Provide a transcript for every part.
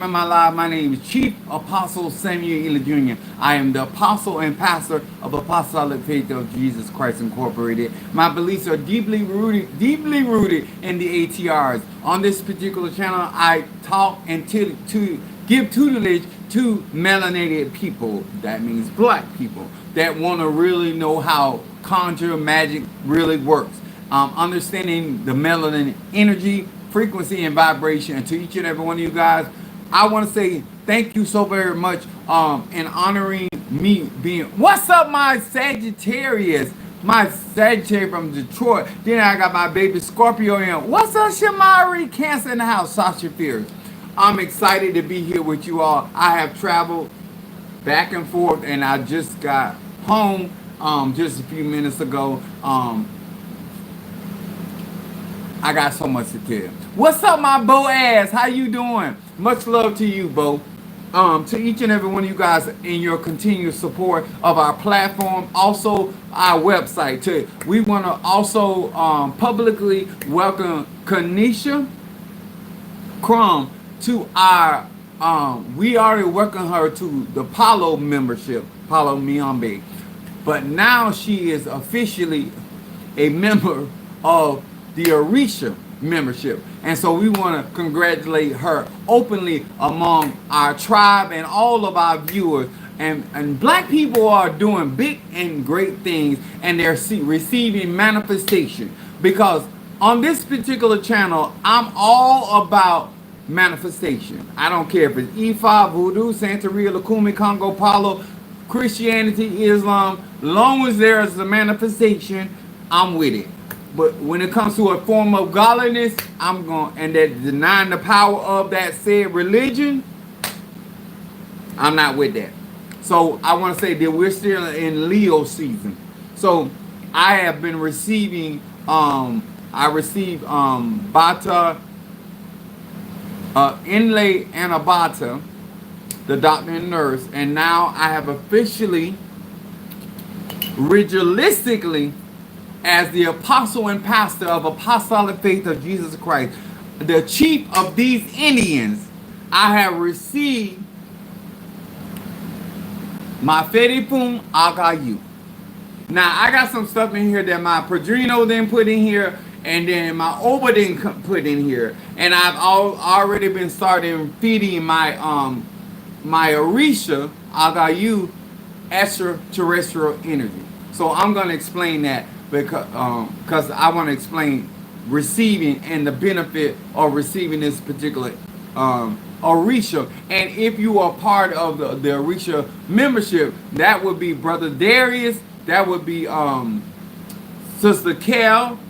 In my life, my name is Chief Apostle Samuel Ely Jr. I am the apostle and pastor of Apostolic Faith of Jesus Christ Incorporated. My beliefs are deeply rooted in the ATRs. On this particular channel, I talk and to give tutelage to melanated people. That means black people that want to really know how conjure magic really works. Understanding the melanin energy, frequency, and vibration. And to each and every one of you guys, I want to say thank you so very much in honoring me being. What's up, my Sagittarius? My Sagittarius from Detroit. Then I got my baby Scorpio in. What's up, Shamari? Cancer in the house, Sasha Fierce. I'm excited to be here with you all. I have traveled back and forth, and I just got home just a few minutes ago. I got so much to tell. What's up, my Boaz? How you doing? Much love to you, Bo. To each and every one of you guys in your continued support of our platform, also our website too. We want to also publicly welcome Kanisha Crum to our. We already welcomed her to the Palo membership, Palo Miambe, but now she is officially a member of the Orisha membership, and so we want to congratulate her openly among our tribe and all of our viewers. And black people are doing big and great things, and they're receiving manifestation, because on this particular channel I'm all about manifestation. I don't care if it's Ifa, Voodoo, Santeria, Lukumi, Congo, Palo, Christianity, Islam. Long as there is a manifestation, I'm with it. But when it comes to a form of godliness, I'm going, and that denying the power of that said religion, I'm not with that. So I want to say that we're still in Leo season. So I have been receiving, I received Bata, Inlay Anabata, the doctor and nurse, and now I have officially, ritualistically, as the apostle and pastor of Apostolic Faith of Jesus Christ, the chief of these Indians, I have received Maferefun Aggayu. Now, I got some stuff in here that my Padrino didn't put in here, and then my Oba didn't put in here. And I've already been starting feeding my my Orisha Aggayu extraterrestrial energy. So I'm going to explain that, because I want to explain receiving and the benefit of receiving this particular Orisha. And if you are part of the Orisha membership, that would be Brother Darius, that would be Sister Kel,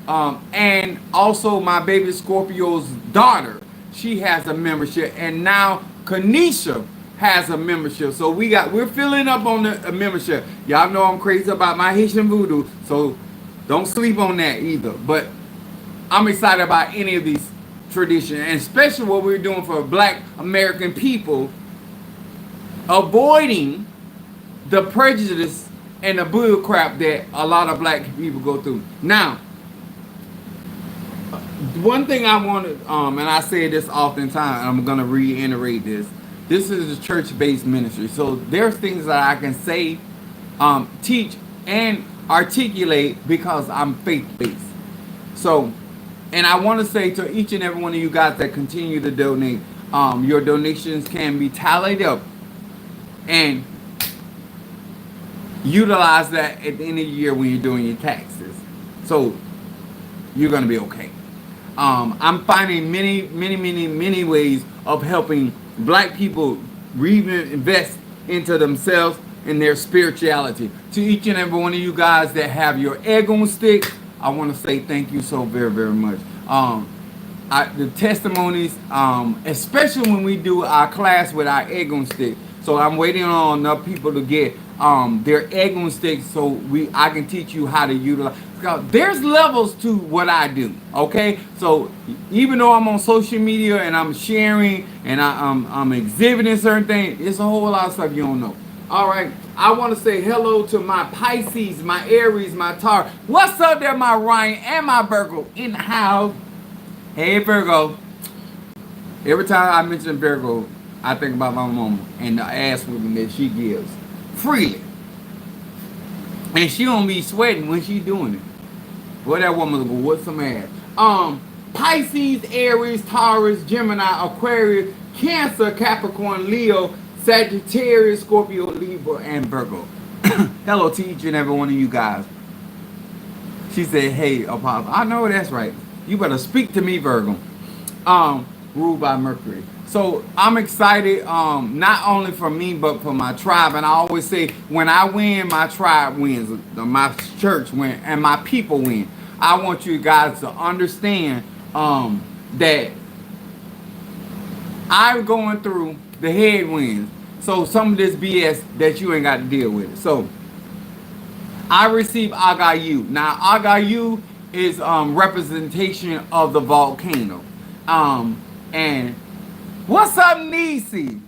and also my baby Scorpio's daughter. She has a membership, and now Kanisha has a membership. So we're filling up on the membership. Y'all know I'm crazy about my Haitian voodoo, so don't sleep on that either. But I'm excited about any of these traditions, and especially what we're doing for black American people, avoiding the prejudice and the bull crap that a lot of black people go through. Now, one thing I wanted, and I say this oftentimes, and I'm going to reiterate this. This is a church-based ministry, so there's things that I can say, teach, and articulate because I'm faith-based. So, and I want to say to each and every one of you guys that continue to donate, your donations can be tallied up and utilize that at the end of the year when you're doing your taxes. So, you're going to be okay. I'm finding many ways of helping black people reinvest into themselves and their spirituality. To each and every one of you guys that have your egg on stick, I want to say thank you so very much. The testimonies, especially when we do our class with our egg on stick. So I'm waiting on enough people to get their egg on stick, so I can teach you how to utilize. There's levels to what I do, okay? So even though I'm on social media and I'm sharing and I'm exhibiting certain things, it's a whole lot of stuff you don't know. All right, I want to say hello to my Pisces, my Aries, my Taurus. What's up there, my Ryan and my Virgo in the house? Hey, Virgo. Every time I mention Virgo, I think about my mama and the ass whooping that she gives freely. And she don't be sweating when she doing it. Well, that woman will go with some ass. Pisces, Aries, Taurus, Gemini, Aquarius, Cancer, Capricorn, Leo, Sagittarius, Scorpio, Libra, and Virgo. Hello to each and every one of you guys. She said, hey, Apostle. I know that's right. You better speak to me, Virgo. Ruled by Mercury. So I'm excited, not only for me, but for my tribe. And I always say, when I win, my tribe wins, my church wins, and my people win. I want you guys to understand that I'm going through the headwinds. So some of this BS that you ain't got to deal with. So I received Aggayu. Now Aggayu is representation of the volcano. And what's up, Nisi?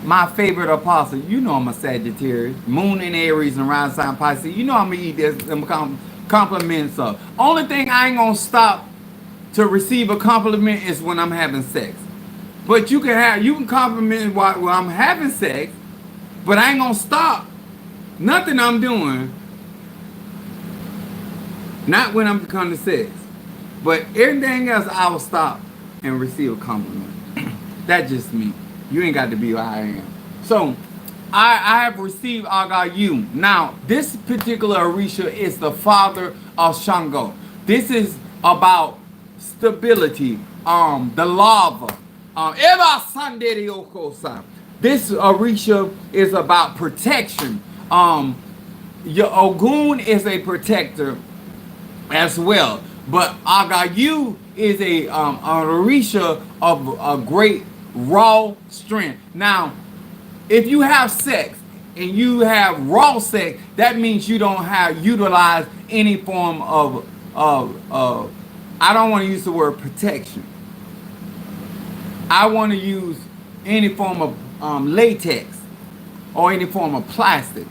My favorite apostle. You know I'm a Sagittarius. Moon in Aries and rising sign Pisces. You know I'm going to eat this compliments of. Only thing I ain't going to stop to receive a compliment is when I'm having sex. But you can compliment while I'm having sex, but I ain't going to stop nothing I'm doing. Not when I'm coming to sex. But everything else I will stop and receive a compliment. That's just me. You ain't got to be who I am. So I have received Aggayu. Now, this particular Orisha is the father of Shango. This is about stability. The lava. This Orisha is about protection. Your Ogun is a protector as well. But Aggayu is a Orisha of a great raw strength. Now, if you have sex and you have raw sex, that means you don't have utilize any form of I don't want to use the word protection. I want to use any form of latex or any form of plastic.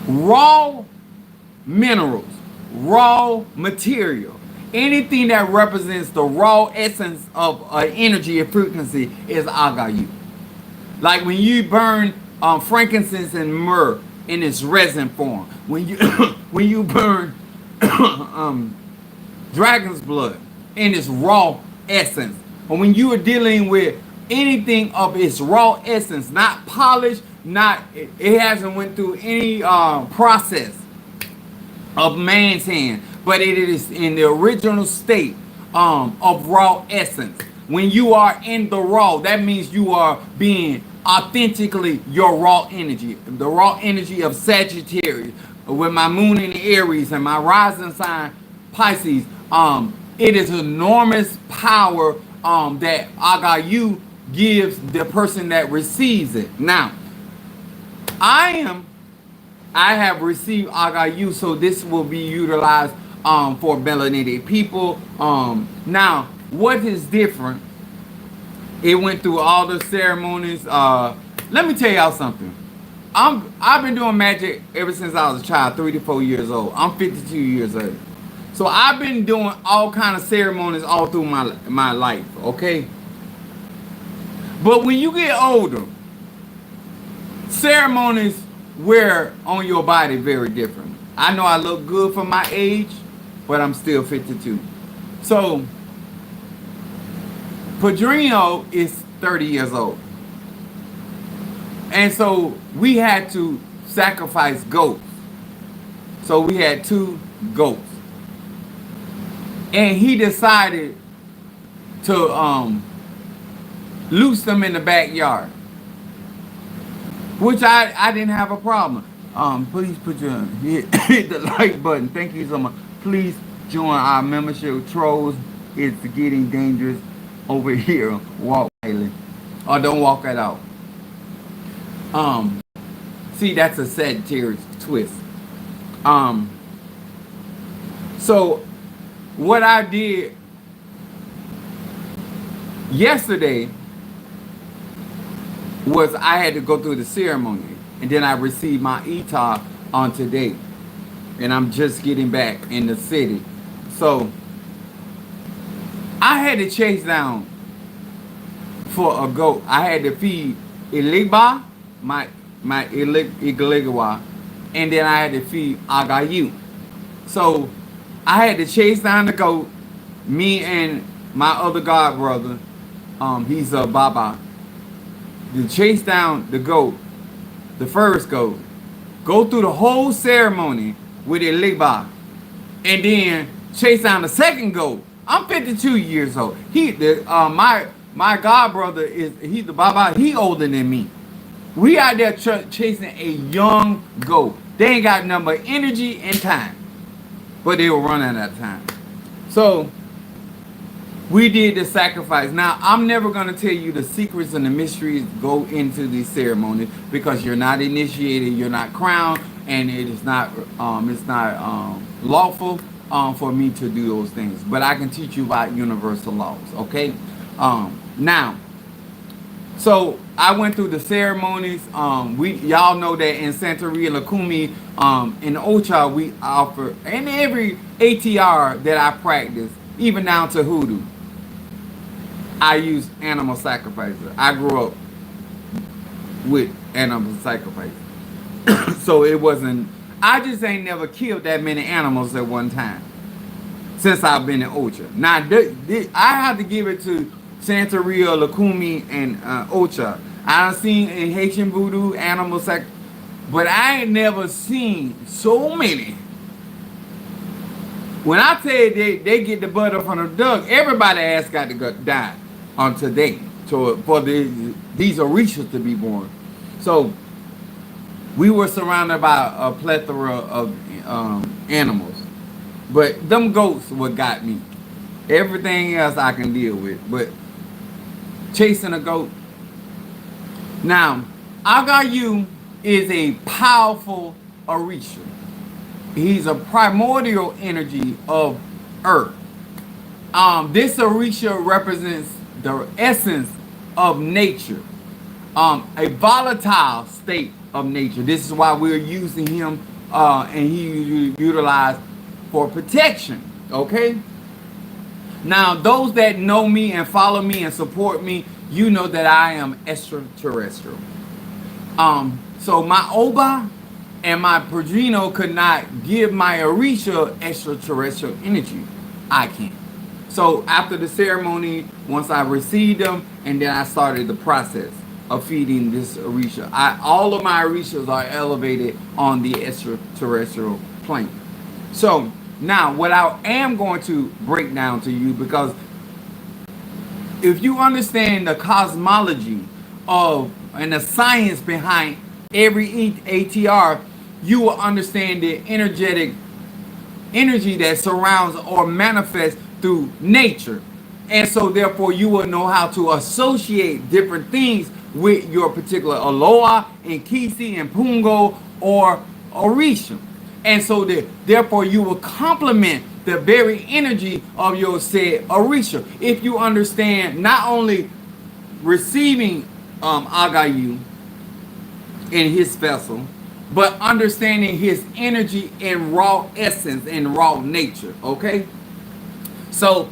Raw minerals, raw material, anything that represents the raw essence of energy and frequency is Aggayu. Like when you burn frankincense and myrrh in its resin form, when you burn dragon's blood in its raw essence, or when you are dealing with anything of its raw essence, not polished, it hasn't went through any process of man's hand, but it is in the original state of raw essence. When you are in the raw, that means you are being authentically your raw energy, the raw energy of Sagittarius. With my moon in Aries and my rising sign Pisces, it is enormous power that Aggayu gives the person that receives it. Now, I have received Aggayu, so this will be utilized for melanated people. Now, what is different? It went through all the ceremonies. Let me tell y'all something. I've been doing magic ever since I was a child, 3 to 4 years old. I'm 52 years old. So I've been doing all kind of ceremonies all through my life, okay? But when you get older, ceremonies wear on your body very different. I know I look good for my age, but I'm still 52. So Padrino is 30 years old. And so we had to sacrifice goats. So we had 2 goats. And he decided to loose them in the backyard, which I didn't have a problem. Please hit the like button. Thank you so much. Please join our membership. Trolls, it's getting dangerous over here. Walk daily, or don't walk it out. See, that's a Sagittarius twist. So what I did yesterday was I had to go through the ceremony, and then I received my ETA on today, and I'm just getting back in the city. So had to chase down for a goat. I had to feed Iligba, my Igaligawa, and then I had to feed Aggayu. So I had to chase down the goat. Me and my other god brother, he's a Baba, to chase down the goat, the first goat, go through the whole ceremony with Iligba, and then chase down the second goat. I'm 52 years old. My god brother he's the Baba. He older than me. We out there chasing a young goat. They ain't got nothing but energy and time, but they were running out of time. So we did the sacrifice. Now I'm never gonna tell you the secrets and the mysteries go into these ceremonies because you're not initiated, you're not crowned, and it is not lawful for me to do those things. But I can teach you about universal laws. Okay. Now, so I went through the ceremonies. Y'all know that in Santeria, Lakumi, in Ocha, we offer, and every ATR that I practice, even down to hoodoo, I use animal sacrifices. I grew up with animal sacrifices. So it wasn't, I just ain't never killed that many animals at one time since I've been in Ocha. Now, I have to give it to Santeria, Lakumi, and Ocha. I've seen in Haitian voodoo animal sacrifice, but I ain't never seen so many. When I tell you they get the butter from the duck, everybody ass got to die on today for these orishas to be born. So we were surrounded by a plethora of animals, but them goats what got me. Everything else I can deal with, but chasing a goat. Now, Aggayu is a powerful orisha. He's a primordial energy of earth. This orisha represents the essence of nature, a volatile state of nature. This is why we're using him, and he utilized for protection. Okay. Now, those that know me and follow me and support me, you know that I am extraterrestrial. So my Oba and my Padrino could not give my Orisha extraterrestrial energy. I can. So after the ceremony, once I received them, and then I started the process of feeding this Orisha. All of my Orishas are elevated on the extraterrestrial plane. So now, what I am going to break down to you, because if you understand the cosmology of and the science behind every ATR, you will understand the energetic energy that surrounds or manifests through nature. And so therefore you will know how to associate different things with your particular Aloha and Kisi and Pungo or Orisha. And so therefore you will complement the very energy of your said Orisha. If you understand not only receiving Aggayu in his vessel, but understanding his energy in raw essence and raw nature. Okay? So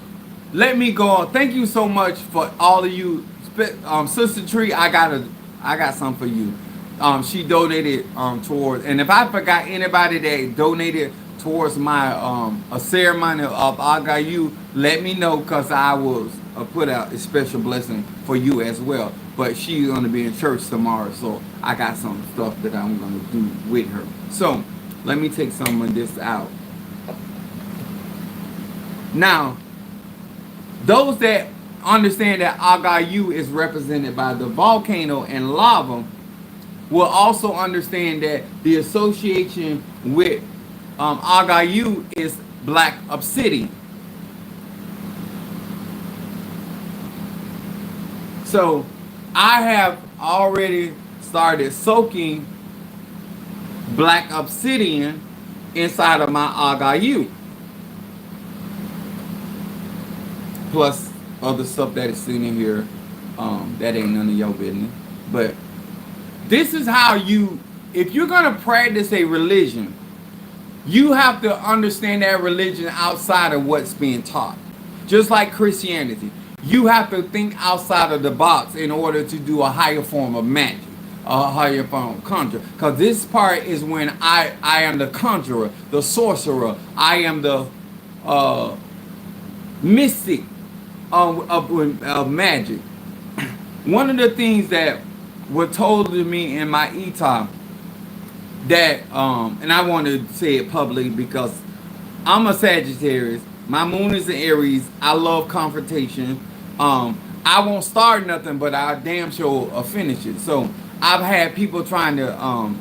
let me go on. Thank you so much for all of you. Sister Tree, I got something for you. She donated towards, and if I forgot anybody that donated towards my a ceremony of Aggayu, let me know, because I will put out a special blessing for you as well. But she's going to be in church tomorrow, so I got some stuff that I'm going to do with her. So let me take some of this out. Now, those that understand that Aggayu is represented by the volcano and lava will also understand that the association with Aggayu is black obsidian. So I have already started soaking black obsidian inside of my Aggayu, plus other stuff that is sitting in here that ain't none of your business. But this is how if you're going to practice a religion, you have to understand that religion outside of what's being taught. Just like Christianity, you have to think outside of the box in order to do a higher form of magic, a higher form of conjure. Because this part is when I am the conjurer, the sorcerer. I am the mystic of magic. One of the things that were told to me in my ETA that, and I want to say it publicly because I'm a Sagittarius. My moon is in Aries. I love confrontation. I won't start nothing, but I damn sure finish it. So I've had people trying to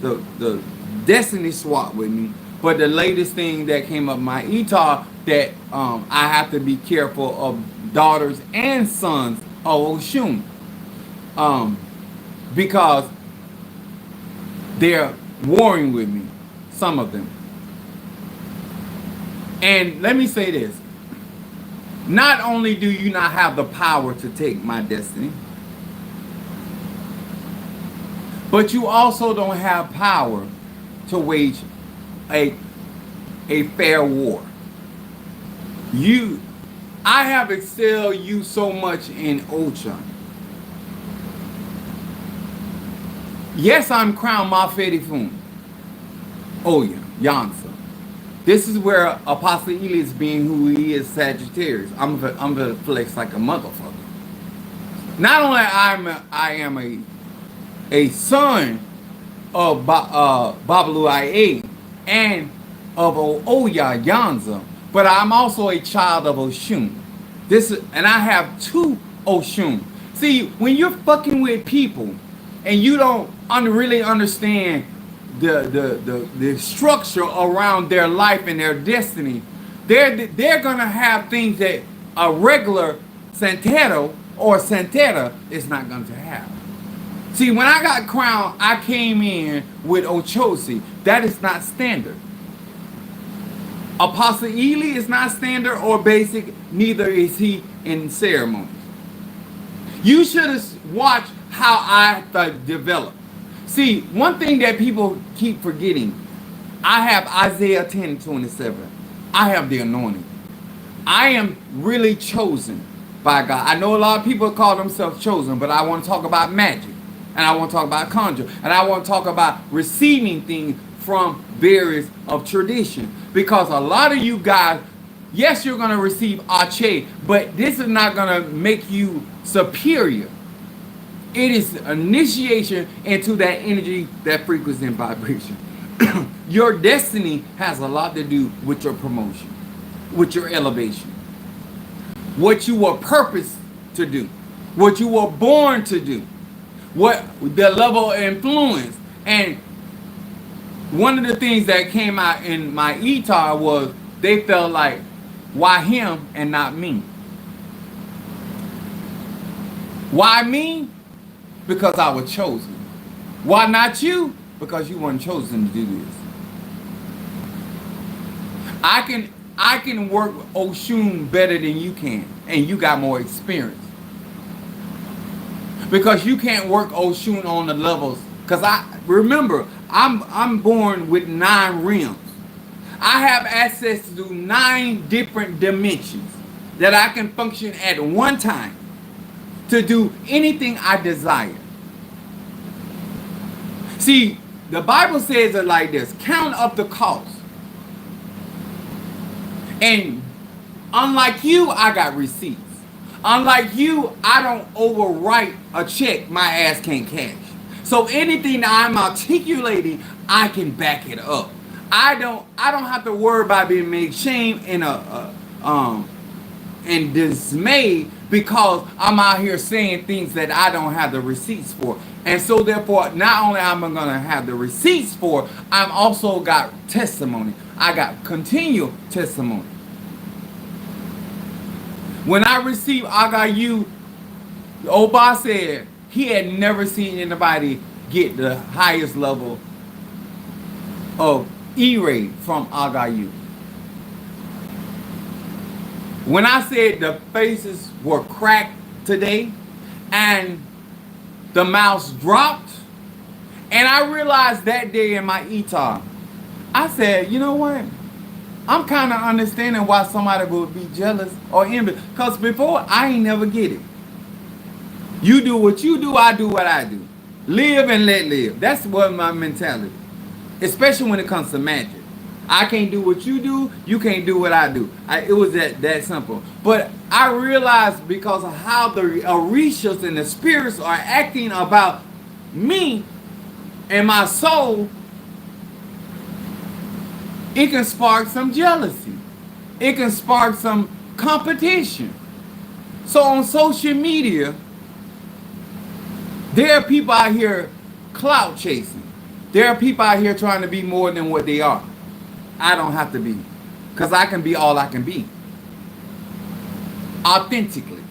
the destiny swap with me. But the latest thing that came up my ETA that I have to be careful of daughters and sons of Oshun. Because they're warring with me, some of them. And let me say this. Not only do you not have the power to take my destiny, but you also don't have power to wage a fair war. I have excelled you so much in Ocha. Yes, I'm crowned Maferefun. Oh yeah, Yansa. This is where Apostle Elias, being who he is, Sagittarius. I'm gonna flex like a motherfucker. Not only I am a son of Babalu Ia and of Oya Yanza, but I'm also a child of Oshun. And I have two Oshun. See, when you're fucking with people and you don't really understand the structure around their life and their destiny, they're gonna have things that a regular Santero or Santera is not going to have. See, when I got crowned, I came in with Ochosi. That is not standard. Apostle Ely is not standard or basic, neither is he in ceremonies. You should have watched how I developed. See, one thing that people keep forgetting, I have Isaiah 10:27. I have the anointing. I am really chosen by God. I know a lot of people call themselves chosen, but I want to talk about magic. And I want to talk about conjure. And I want to talk about receiving things from various of tradition. Because a lot of you guys, yes, you're going to receive Ache, but this is not going to make you superior. It is initiation into that energy, that frequency and vibration. Your destiny has a lot to do with your promotion, with your elevation. What you were purposed to do, what you were born to do, what the level of influence. And one of the things that came out in my ETAR was they felt like, why him and not me? Why me? Because I was chosen. Why not you? Because you weren't chosen to do this. I can work Oshun better than you can, and you got more experience. Because you can't work Oshun on the levels. Because I'm born with 9 realms. I have access to 9 different dimensions that I can function at one time to do anything I desire. See, the Bible says it like this: count up the cost. And unlike you, I got receipts. Unlike you, I don't overwrite a check my ass can't cash. So anything that I'm articulating, I can back it up. I don't have to worry about being made shame and dismayed because I'm out here saying things that I don't have the receipts for. And so therefore, not only am I going to have the receipts for, I'm also got testimony. I got continual testimony. When I received Aggayu, the old boss said he had never seen anybody get the highest level of E-ray from Aggayu. When I said the faces were cracked today and the mouse dropped, and I realized that day in my ETAR, I said, you know what? I'm kind of understanding why somebody would be jealous or envious. Because before, I ain't never get it. You do what you do, I do what I do. Live and let live. That's what my mentality. Especially when it comes to magic. I can't do what you do, you can't do what I do. It was that simple. But I realized because of how the Orishas and the spirits are acting about me and my soul, it can spark some jealousy. It can spark some competition. So on social media, there are people out here clout chasing. There are people out here trying to be more than what they are. I don't have to be. Because I can be all I can be. Authentically.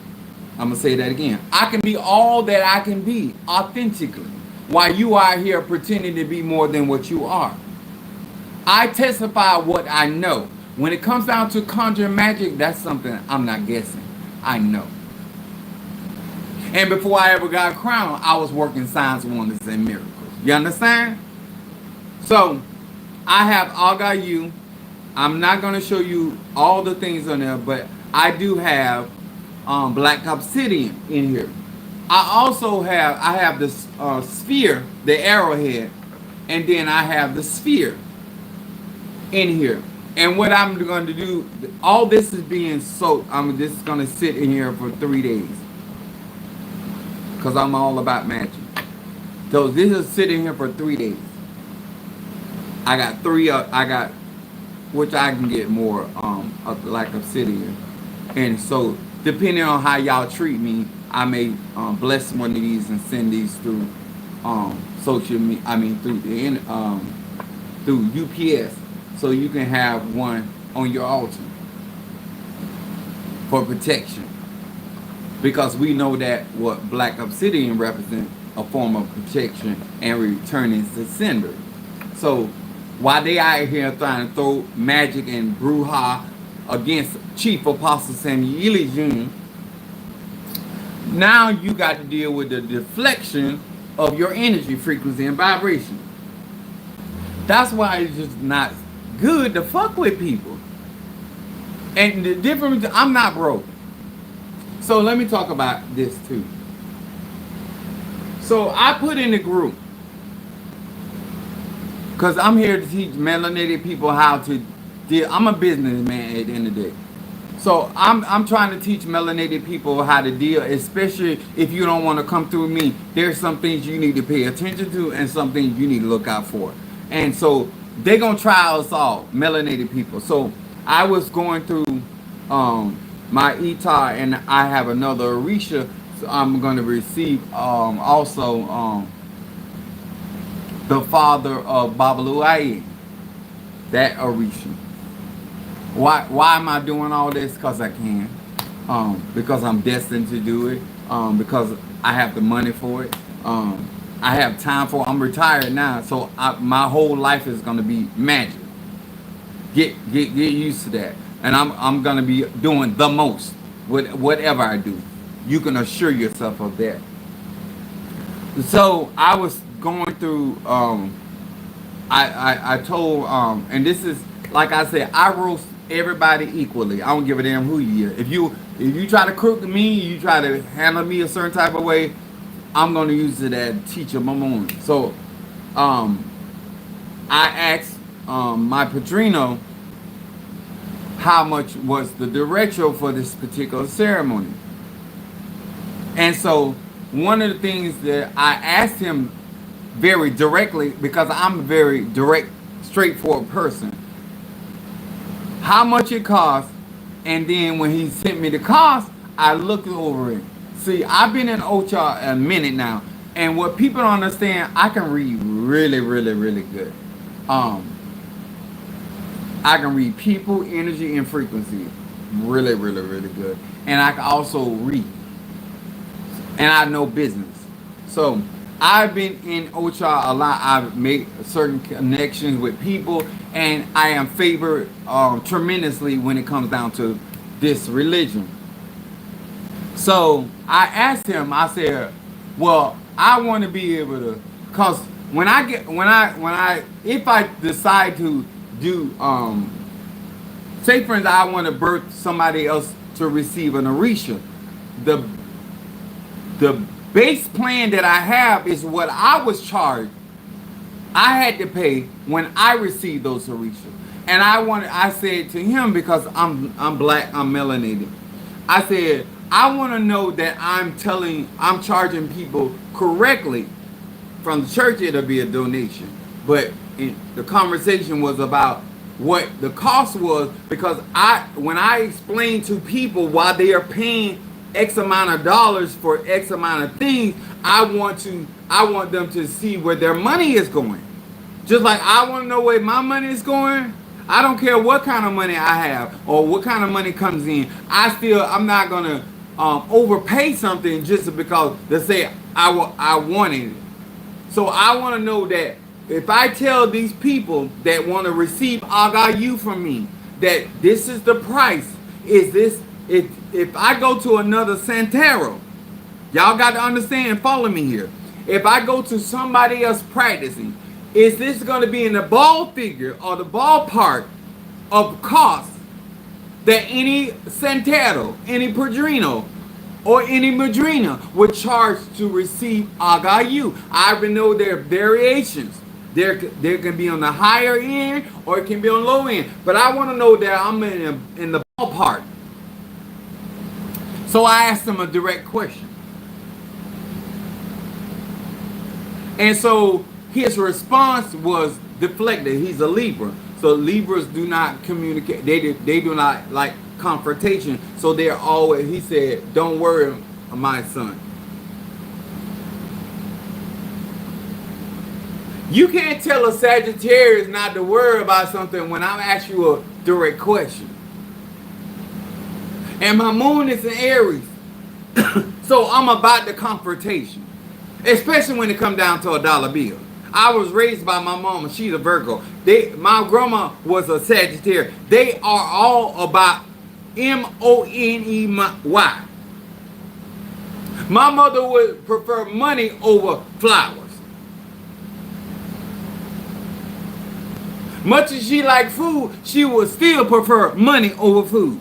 I'm going to say that again. I can be all that I can be authentically. While you are here pretending to be more than what you are. I testify what I know. When it comes down to conjuring magic, that's something I'm not guessing. I know. And before I ever got crowned, I was working signs, wonders, and miracles. You understand? So, I have Aggayu. I'm not going to show you all the things on there, but I do have black obsidian in here. I have the sphere, the arrowhead, and then I have the sphere in here. And what I'm going to do, all this is being soaked. This is going to sit in here for 3 days. Because I'm all about magic. So this is sitting here for 3 days. I got which I can get more like obsidian. And so depending on how y'all treat me, I may bless one of these and send these through social media. Through UPS, so you can have one on your altar for protection. Because we know that what black obsidian represents a form of protection and returning to sender. So while they out here trying to throw magic and bruja against Chief Apostle Samuel Jr., now you got to deal with the deflection of your energy frequency and vibration. That's why it's just not good to fuck with people. And the difference, I'm not broke. So let me talk about this too. So I put in a group, because I'm here to teach melanated people how to deal. I'm a businessman at the end of the day. So I'm trying to teach melanated people how to deal, especially if you don't want to come through me. There's some things you need to pay attention to and some things you need to look out for. And so they're going to try us all, melanated people. So I was going through my Etar, and I have another Orisha. So I'm going to receive also the father of Babalu, that Orisha. Why am I doing all this? Because I can. Because I'm destined to do it. Because I have the money for it. I have time for it. I'm retired now, so my whole life is going to be magic. Get used to that. And I'm going to be doing the most with whatever I do. You can assure yourself of that. So I was going through, I told, and this is, like I said, I roast everybody equally. I don't give a damn who you are. If you try to crook me, you try to handle me a certain type of way, I'm going to use it as teacher moment. So I asked my padrino how much was the derecho for this particular ceremony. And so one of the things that I asked him very directly, because I'm a very direct, straightforward person, how much it cost, and then when he sent me the cost, I looked over it. See, I've been in Ocha a minute now, and what people don't understand, I can read really, really, really good. I can read people, energy, and frequency really, really, really good. And I can also read. And I know business. So I've been in Ocha a lot. I've made certain connections with people, and I am favored tremendously when it comes down to this religion. So I asked him, I said, well, I want to be able to, cause if I decide to do Say, for instance, I want to birth somebody else to receive an Orisha. The the base plan that I have is what I was charged. I had to pay when I received those Orisha. And I said to him, because I'm black, I'm melanated. I said, I want to know that I'm charging people correctly. From the church, it'll be a donation. But the conversation was about what the cost was, because when I explain to people why they are paying X amount of dollars for X amount of things, I want them to see where their money is going. Just like I want to know where my money is going. I don't care what kind of money I have or what kind of money comes in. I'm not gonna overpay something just because they say I wanted it. So I want to know that if I tell these people that want to receive Aggayu from me that this is the price, if I go to another Santero, y'all got to understand and follow me here. If I go to somebody else practicing, is this going to be in the ball figure or the ballpark of cost that any Santero, any Padrino, or any Madrina would charge to receive Aggayu? I already know there are variations. There can be on the higher end or it can be on low end. But I want to know that I'm in the ballpark. So I asked him a direct question. And so his response was deflected. He's a Libra. So Libras do not communicate. They do not like confrontation. So they're always, he said, don't worry, my son. You can't tell a Sagittarius not to worry about something when I'm asking you a direct question. And my moon is in Aries. So I'm about the confrontation. Especially when it comes down to a dollar bill. I was raised by my mama. She's a Virgo. My grandma was a Sagittarius. They are all about money. My mother would prefer money over flowers. Much as she liked food, she would still prefer money over food.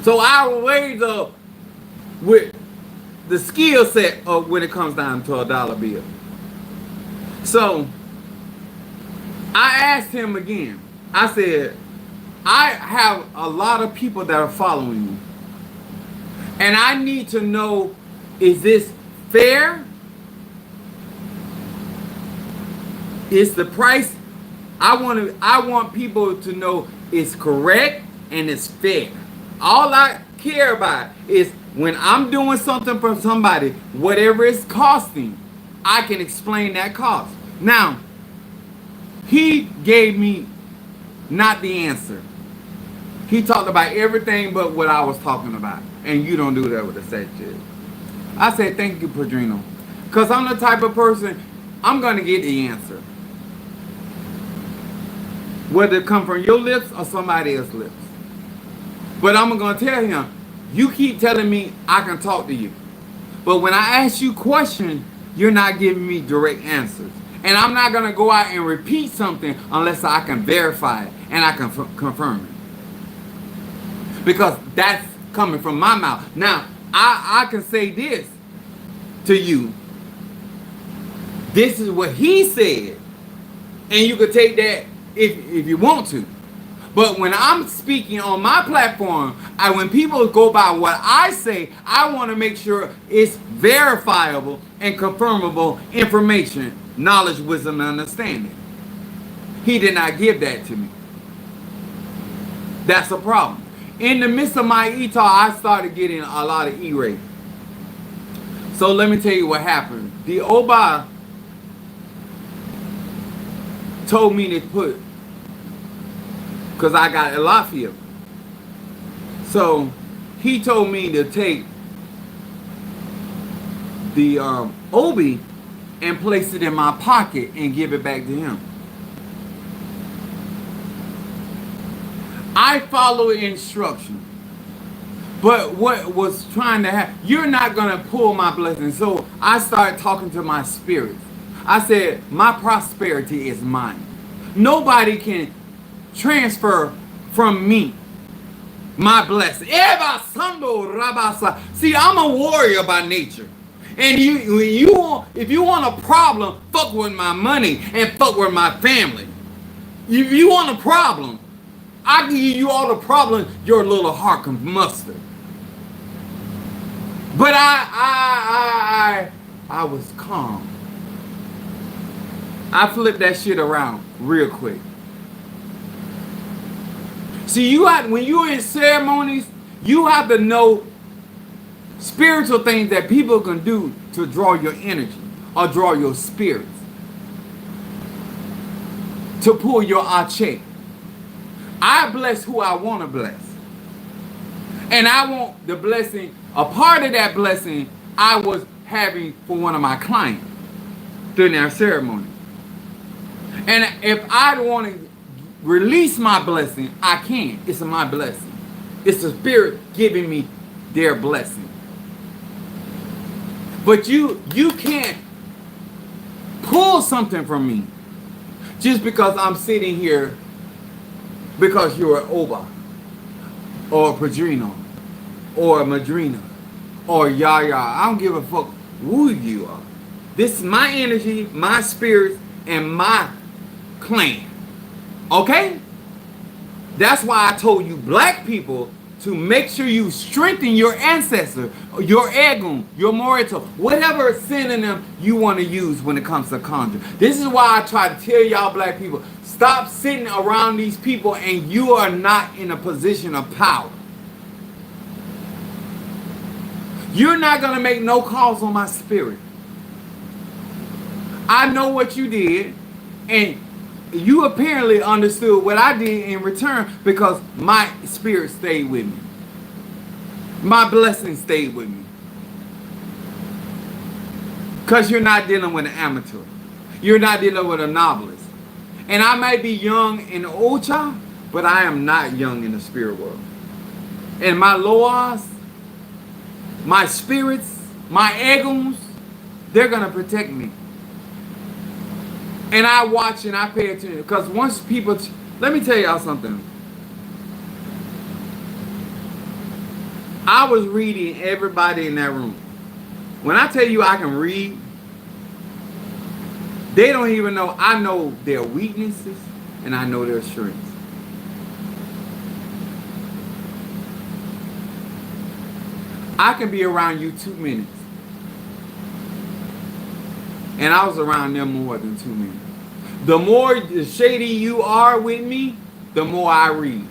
So I was raised up with the skill set of when it comes down to a dollar bill. So I asked him again. I said, I have a lot of people that are following me. And I need to know, is this fair? Is the price I want people to know is correct and it's fair. All I care about is when I'm doing something for somebody, whatever it's costing, I can explain that cost. Now, he gave me not the answer. He talked about everything but what I was talking about. And you don't do that with a Sagittarius. I said, thank you, Padrino. Because I'm the type of person, I'm going to get the answer. Whether it come from your lips or somebody else's lips. But I'm going to tell him, you keep telling me I can talk to you. But when I ask you questions, you're not giving me direct answers. And I'm not going to go out and repeat something unless I can verify it and I can confirm it. Because that's coming from my mouth. Now, I can say this to you. This is what he said. And you can take that if you want to. But when I'm speaking on my platform, when people go by what I say, I want to make sure it's verifiable and confirmable information, knowledge, wisdom, and understanding. He did not give that to me. That's a problem. In the midst of my ETAR, I started getting a lot of E-rate. So let me tell you what happened. The Oba told me to put, because I got Elafia. So he told me to take the Obi and place it in my pocket and give it back to him. I follow instruction. But what was trying to happen, you're not going to pull my blessing. So I started talking to my spirit. I said, my prosperity is mine. Nobody can transfer from me. My blessing. Eba sando rabasa. See, I'm a warrior by nature. And if you want a problem, fuck with my money and fuck with my family. If you want a problem, I can give you all the problems your little heart can muster. But I was calm. I flipped that shit around real quick. See, when you're in ceremonies, you have to know spiritual things that people can do to draw your energy or draw your spirits. To pull your ache. I bless who I want to bless. And I want the blessing, a part of that blessing I was having for one of my clients during their ceremony. And if I want to release my blessing, I can. It's my blessing. It's the Spirit giving me their blessing. But you can't pull something from me just because I'm sitting here because you're an Oba or a Padrino or a Madrina or Yaya. I don't give a fuck who you are. This is my energy, my spirit, and my clan. Okay? That's why I told you black people to make sure you strengthen your ancestor, your Egun, your Morito, whatever synonym you want to use when it comes to conjure. This is why I try to tell y'all black people, stop sitting around these people and you are not in a position of power. You're not going to make no calls on my spirit. I know what you did, and you apparently understood what I did in return because my spirit stayed with me. My blessing stayed with me. Because you're not dealing with an amateur. You're not dealing with a novelist. And I might be young in Ocha, but I am not young in the spirit world. And my Loas, my spirits, my Eguns, they're going to protect me. And I watch and I pay attention. Because once people... let me tell y'all something. I was reading everybody in that room. When I tell you I can read, they don't even know. I know their weaknesses and I know their strengths. I can be around you 2 minutes. And I was around them more than 2 minutes. The more shady you are with me, the more I read.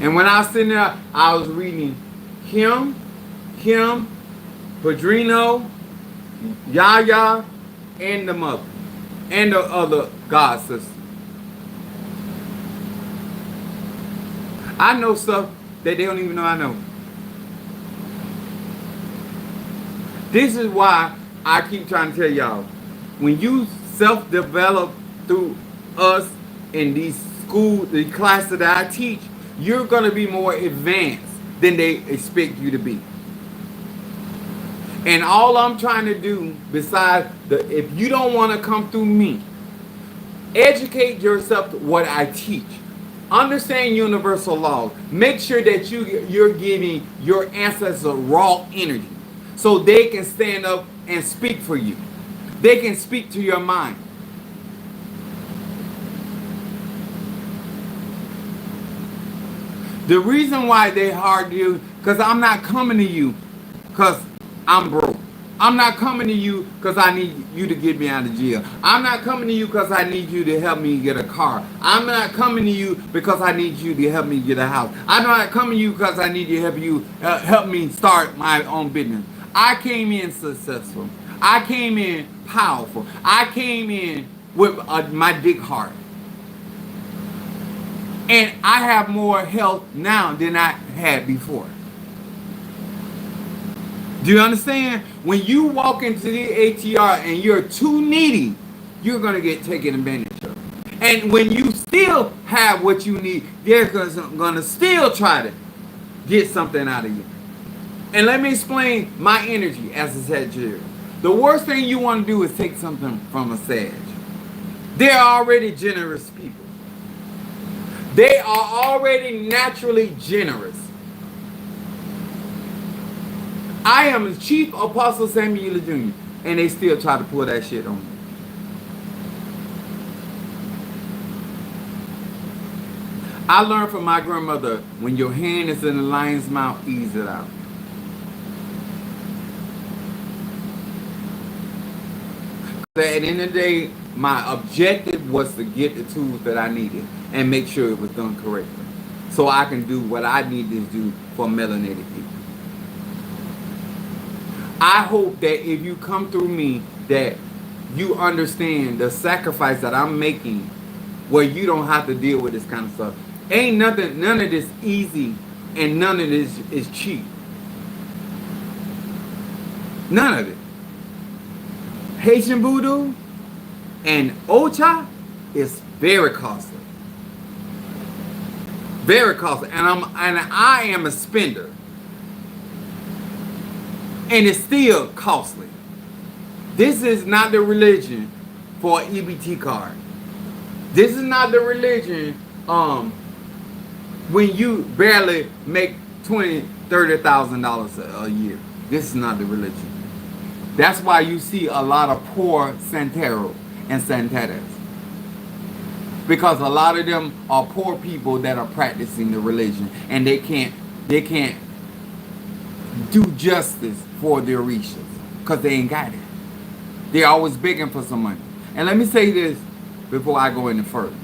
And when I was sitting there, I was reading Kim, Padrino, Yaya, and the mother, and the other god sister. I know stuff that they don't even know I know. This is why I keep trying to tell y'all, when you self-develop through us in these schools, the classes that I teach, you're going to be more advanced than they expect you to be. And all I'm trying to do, besides, if you don't want to come through me, educate yourself to what I teach. Understand universal laws. Make sure that you're giving your ancestors raw energy so they can stand up and speak for you. They can speak to your mind. The reason why they hard to do, because I'm not coming to you because I'm broke. I'm not coming to you because I need you to get me out of jail. I'm not coming to you because I need you to help me get a car. I'm not coming to you because I need you to help me get a house. I'm not coming to you because I need you to help me start my own business. I came in successful. I came in powerful. I came in with my big heart. And I have more health now than I had before. Do you understand? When you walk into the ATR and you're too needy, you're going to get taken advantage of. And when you still have what you need, they're going to still try to get something out of you. And let me explain my energy as a Sagittarius. The worst thing you want to do is take something from a Sag. They're already generous people. They are already naturally generous. I am the chief apostle Samuel Jr. and they still try to pull that shit on me. I learned from my grandmother, when your hand is in the lion's mouth, ease it out. At the end of the day, my objective was to get the tools that I needed and make sure it was done correctly, so I can do what I need to do for melanated people. I hope that if you come through me, that you understand the sacrifice that I'm making, where you don't have to deal with this kind of stuff. Ain't nothing, none of this easy, and none of this is cheap. None of it. Haitian voodoo and Ocha is very costly. Very costly. And I am a spender. And it's still costly. This is not the religion for an EBT card. This is not the religion when you barely make $20,000-$30,000 a year. This is not the religion. That's why you see a lot of poor Santeros and Santeras. Because a lot of them are poor people that are practicing the religion, and they can't do justice for their Orishas because they ain't got it. They're always begging for some money. And let me say this before I go any further.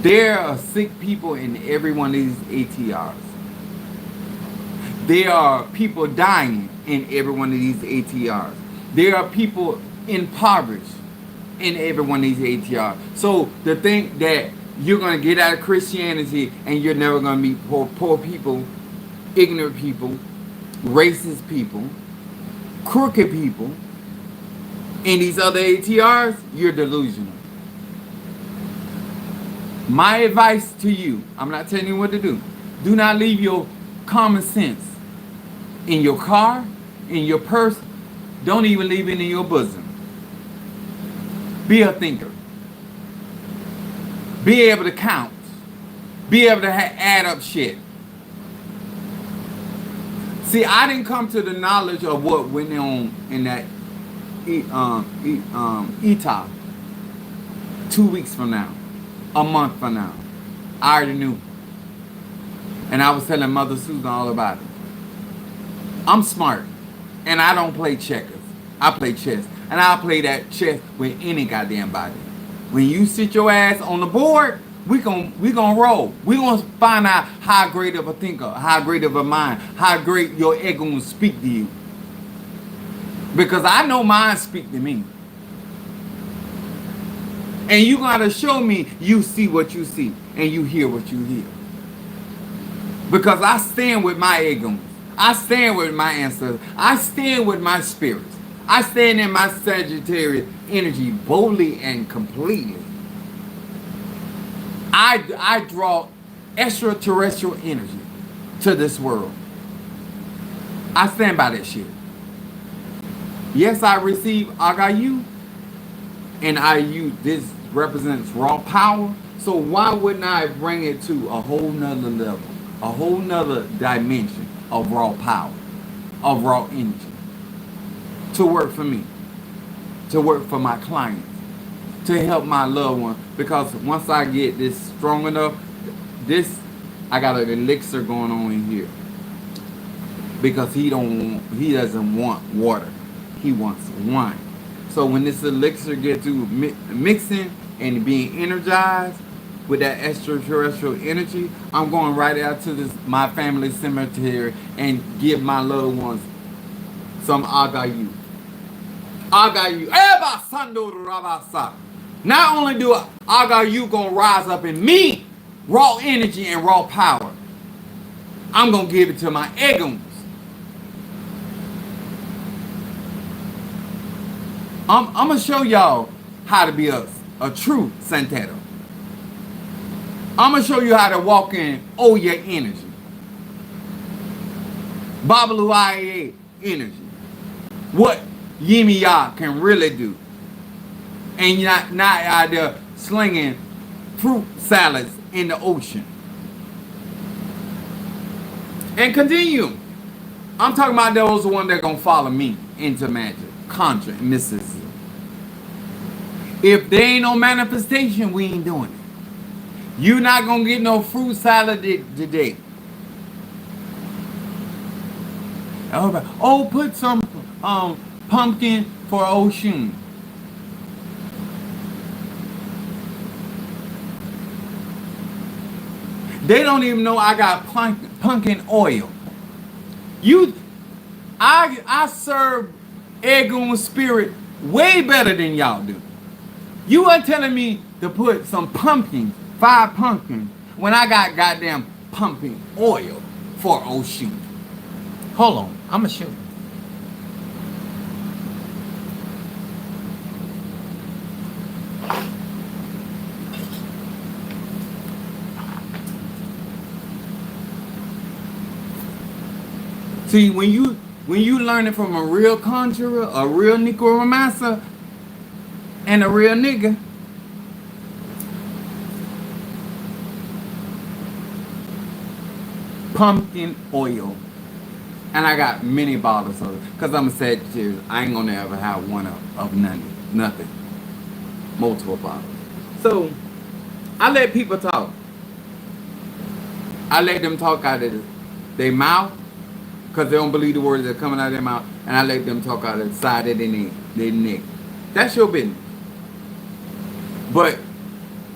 There are sick people in every one of these ATRs. There are people dying in every one of these ATRs. There are people impoverished in every one of these ATRs. So to think that you're going to get out of Christianity and you're never going to meet poor people, ignorant people, racist people, crooked people in these other ATRs, you're delusional. My advice to you, I'm not telling you what to do. Do not leave your common sense in your car, in your purse. Don't even leave it in your bosom. Be a thinker. Be able to count. Be able to add up shit. See, I didn't come to the knowledge of what went on in that ETA 2 weeks from now, a month from now. I already knew. And I was telling Mother Susan all about it. I'm smart, and I don't play checkers. I play chess, and I'll play that chess with any goddamn body. When you sit your ass on the board, we gonna roll. We gonna find out how great of a thinker, how great of a mind, how great your ego will speak to you. Because I know mine speak to me. And you gotta show me you see what you see and you hear what you hear. Because I stand with my ego. I stand with my ancestors. I stand with my spirits. I stand in my Sagittarius energy boldly and completely. I draw extraterrestrial energy to this world. I stand by that shit. Yes, I receive Aggayu, and I use this represents raw power. So why wouldn't I bring it to a whole nother level, a whole nother dimension of raw power, of raw energy, to work for me, to work for my clients, to help my loved one? Because once I get this strong enough, I got an elixir going on in here. Because he doesn't want water, he wants wine. So when this elixir gets to mixing and being energized with that extraterrestrial energy, I'm going right out to my family cemetery and give my loved ones some Aggayu. Aggayu. Eba Sando Rabasa. Not only do Aggayu gonna rise up in me, raw energy and raw power, I'm gonna give it to my egos. I'm gonna show y'all how to be a true Santero. I'm gonna show you how to walk in Oya energy, Babaluaye energy, what Yimiya can really do, and you're not out there slinging fruit salads in the ocean. And continue. I'm talking about those the one that gonna follow me into magic, conjure, and mysticism. If there ain't no manifestation, we ain't doing it. You not gonna get no fruit salad today. Oh, put some pumpkin for Oshun. They don't even know I got pumpkin oil. I serve Aggayu spirit way better than y'all do. You are telling me to put some pumpkins, 5 pumpkins, when I got goddamn pumpkin oil for Oshun. Hold on, I'ma show you. See, when you learn it from a real conjurer, a real necromancer, and a real nigga, pumpkin oil. And I got many bottles of it. Because I'm a Sagittarius. I ain't gonna ever have one of nothing. Multiple bottles. So, I let people talk. I let them talk out of their mouth. Because they don't believe the words that are coming out of their mouth. And I let them talk out of the side of their neck. That's your business. But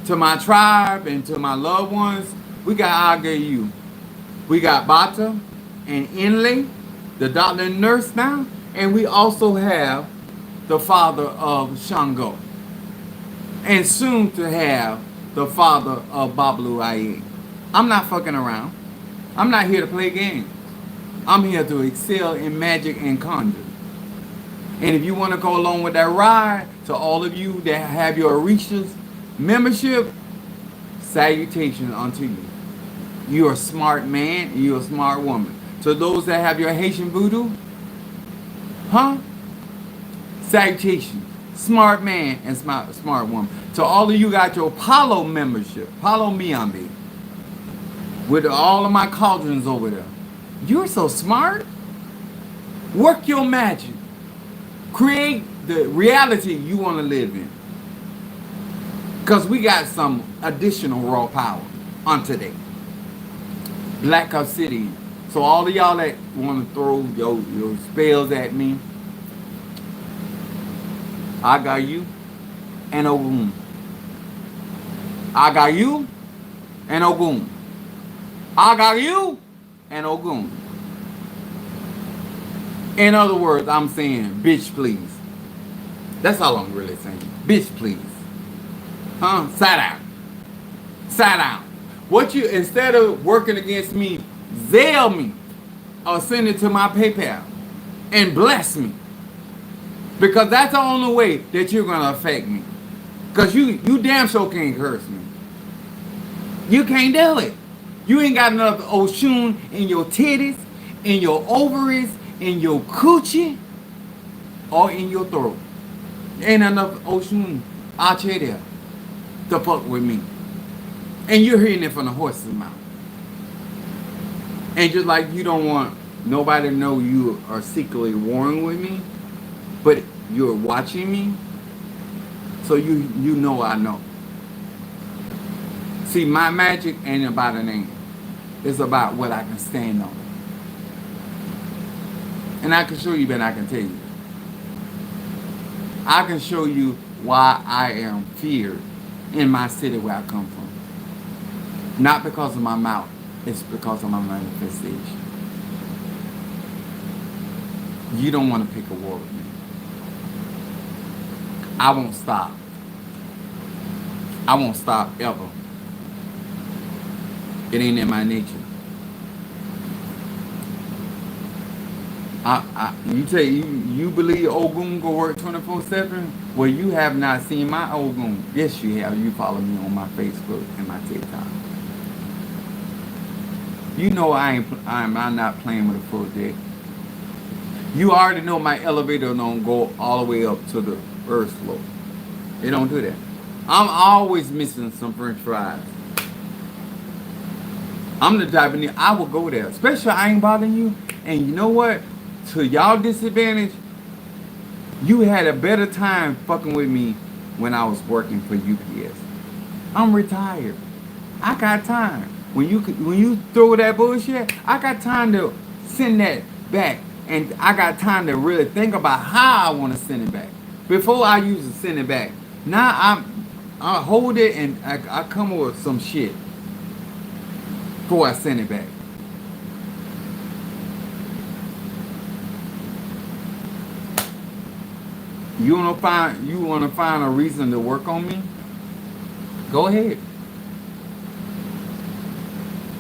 to my tribe and to my loved ones, we got Aggayu. We got Bata and Inlay, the doctor and nurse now. And we also have the father of Shango. And soon to have the father of Bablu Aye. I'm not fucking around. I'm not here to play games. I'm here to excel in magic and conjure. And if you want to go along with that ride, to all of you that have your Orishas membership, salutations unto you. You're a smart man and you're a smart woman. To those that have your Haitian voodoo, salutations. Smart man and smart woman. To all of you got your Palo membership, Palo Miambi, with all of my cauldrons over there. You're so smart. Work your magic. Create the reality you want to live in. Because we got some additional raw power on today. Black Obsidian. So all of y'all that want to throw your spells at me, Aggayu and Ogun. Aggayu and Ogun. Aggayu and Ogun. In other words, I'm saying, bitch, please. That's all I'm really saying. Bitch, please. Sat out. Sat out. What you, instead of working against me, Zelle me or send it to my PayPal and bless me. Because that's the only way that you're going to affect me. Because you damn sure can't curse me. You can't do it. You ain't got enough Oshun in your titties, in your ovaries, in your coochie, or in your throat. Ain't enough Oshun out there to fuck with me. And you're hearing it from the horse's mouth. And just like you don't want nobody to know you are secretly warring with me, but you're watching me, so you know I know. See, my magic ain't about a name. It's about what I can stand on. And I can show you, but I can tell you. I can show you why I am feared in my city where I come from. Not because of my mouth. It's because of my manifestation. You don't want to pick a war with me. I won't stop. I won't stop ever. It ain't in my nature. You believe Ogun go work 24/7? Well, you have not seen my Ogun. Yes, you have. You follow me on my Facebook and my TikTok. You know I'm not playing with a full deck. You already know my elevator don't go all the way up to the first floor. It don't do that. I'm always missing some French fries. I'm the type of nigga, I will go there. Especially I ain't bothering you. And you know what? To y'all disadvantage, you had a better time fucking with me when I was working for UPS. I'm retired. I got time. When you throw that bullshit, I got time to send that back. And I got time to really think about how I want to send it back. Before I used to send it back. Now I hold it and I come up with some shit before I send it back. You wanna find a reason to work on me? Go ahead.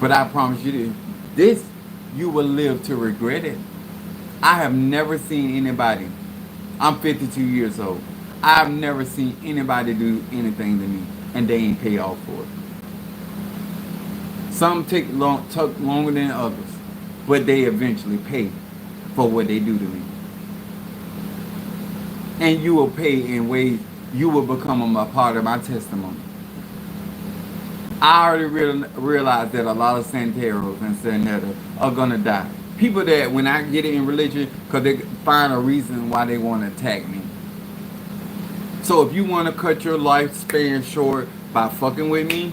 But I promise you this, you will live to regret it. I have never seen anybody. I'm 52 years old. I've never seen anybody do anything to me and they ain't pay off for it. Some took longer than others, but they eventually pay for what they do to me. And you will pay in ways you will become a part of my testimony. I already realized that a lot of Santeros and Santeros are gonna die. People that when I get in religion, because they find a reason why they want to attack me. So if you want to cut your lifespan short by fucking with me,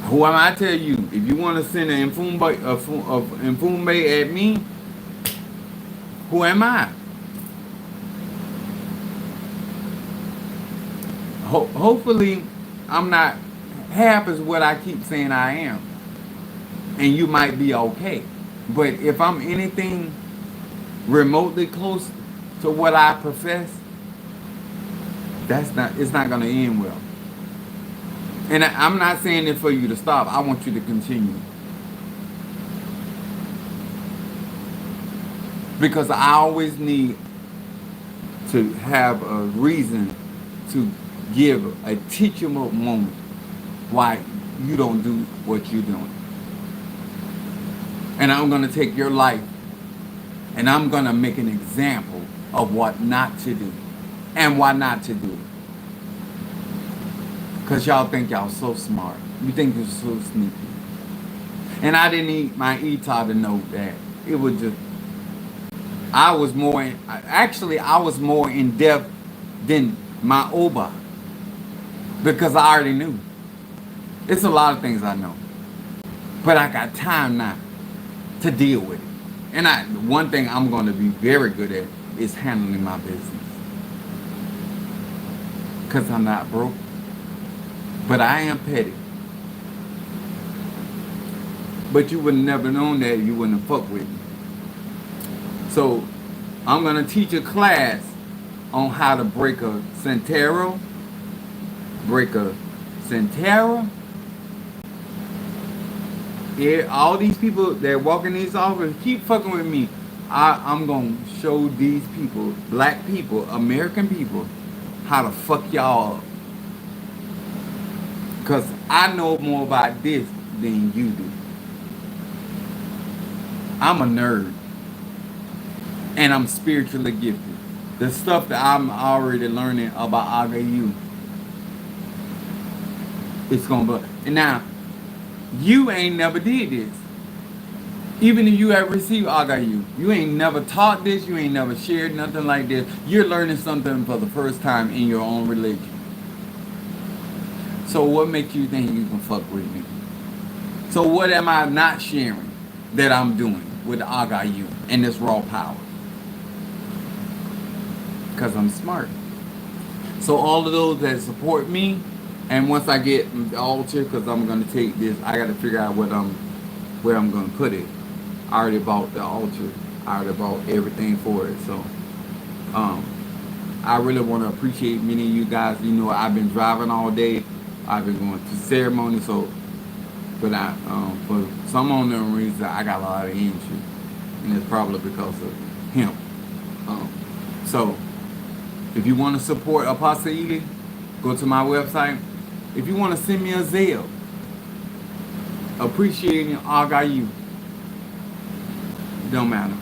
who am I to tell you? If you want to send an Mfumbe at me, who am I? Hopefully, I'm not half as what I keep saying I am. And you might be okay. But if I'm anything remotely close to what I profess, it's not gonna end well. And I'm not saying it for you to stop. I want you to continue. Because I always need to have a reason to give a teachable moment why you don't do what you're doing. And I'm going to take your life and I'm going to make an example of what not to do and why not to do it. Because y'all think y'all so smart. You think you're so sneaky. And I didn't need my ETA to know that. It was just, I was more in depth than my Oba. Because I already knew. It's a lot of things I know. But I got time now to deal with it. And one thing I'm going to be very good at is handling my business. Because I'm not broke. But I am petty. But you would never known that you wouldn't have fucked with me. So I'm going to teach a class on how to break a Santero. Yeah, all these people that walk in these offices keep fucking with me. I'm going to show these people, black people, American people, how to fuck y'all up. Because I know more about this than you do. I'm a nerd. And I'm spiritually gifted. The stuff that I'm already learning about Aggayu, it's going to be. And now, you ain't never did this. Even if you have received Aggayu, you ain't never taught this, you ain't never shared nothing like this. You're learning something for the first time in your own religion. So what makes you think you can fuck with me? So what am I not sharing that I'm doing with Aggayu and this raw power? Because I'm smart. So all of those that support me, and once I get the altar, because I'm going to take this, I got to figure out where I'm going to put it. I already bought the altar. I already bought everything for it. So I really want to appreciate many of you guys. You know, I've been driving all day. I've been going to ceremony. So, but for some unknown reason, I got a lot of energy. And it's probably because of him. So, if you want to support Apostle Ely, go to my website. If you want to send me a Zelle, appreciating Aggayu, it don't matter.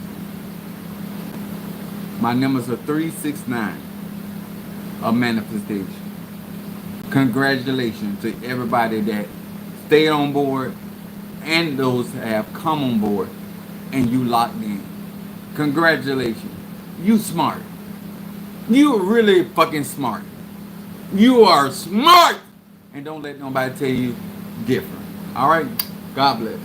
My numbers are 369 of manifestation. Congratulations to everybody that stayed on board and those that have come on board and you locked in. Congratulations. You smart. You really fucking smart. You are smart. And don't let nobody tell you different. All right? God bless.